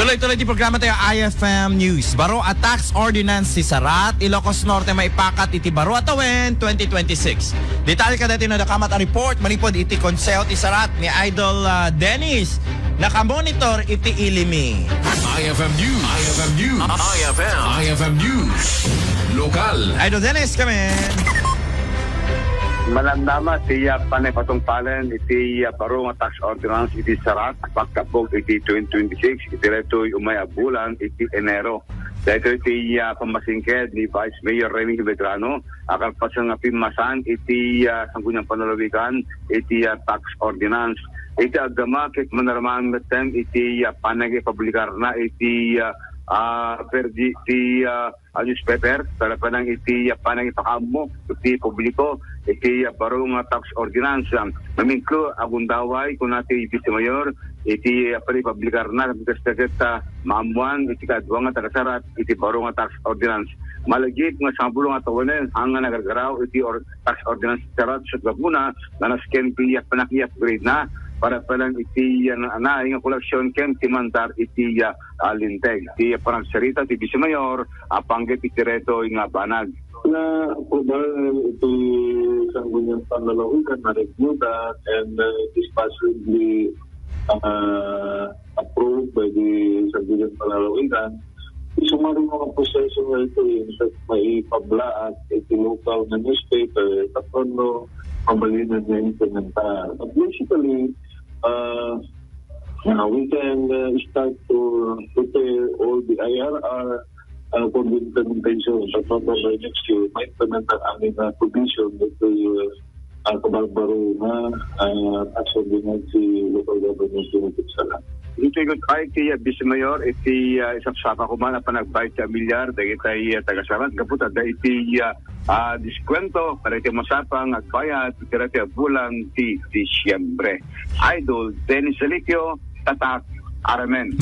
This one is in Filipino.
Tuloy-tuloy di programa tayo IFM News. Baro a tax ordinance si Sarat, Ilocos Norte maipakat iti baro atawen 2026. Detalye ka dati na nakamat ang report, manipod iti konseho ti Sarat ni Idol Dennis. Nakamonitor iti ilimi. IFM News. IFM News. IFM News. Lokal. Idol Dennis, kami. Malandama siya panay patungpalan iti baro nga tax ordinance iti Sarat pagkabog iti 2026 iti reto'y umayabulan iti Enero. Dahil iti pamasingked ni Vice Mayor Remy Vedrano akal pasang pimasan iti sanggunyang panalawigan iti tax ordinance. Iti agama kit manaraman metem iti panay publikar na iti perdi iti newspaper talaga ng iti panay pakamo iti publiko iti baro nga tax ordinance mamingko agundaway kung natin Vice Mayor iti publikar na kastaget maamuan iti kadwa nga tagasarat iti baro nga tax ordinance malagit nga 10 nga tawanen hanga nagargaraw iti tax ordinance sarat sa Laguna na nasken iti panaki-upgrade na para palang iti nga koleksyon ken timandar iti alinteg iti panagsarita ti Vice Mayor panggit iti reto nga banag na approval ito sanggunyang panlalawigan na review that and it is possibly approved by the sanggunyang panlalawigan. Isumari mga proseso na ito yung may pablaat iti local na newspaper tapos no pabalinan na implementar. But basically, we can start to prepare all the IRR for the implementation. So by next year, may implement ang aming provision ito yung kabarbaro na tax ordinance si local government unit sa lahat. Ito yung iti Vice Mayor, iti isang saka ko man na panagbayad sa milyar, dahil iti tagasarat, kaputa, dahil iti diskwento, para iti masapang agbayad, iti bulan ti Disyembre. Idol, Dennis Alicio, Tatak, Aramen.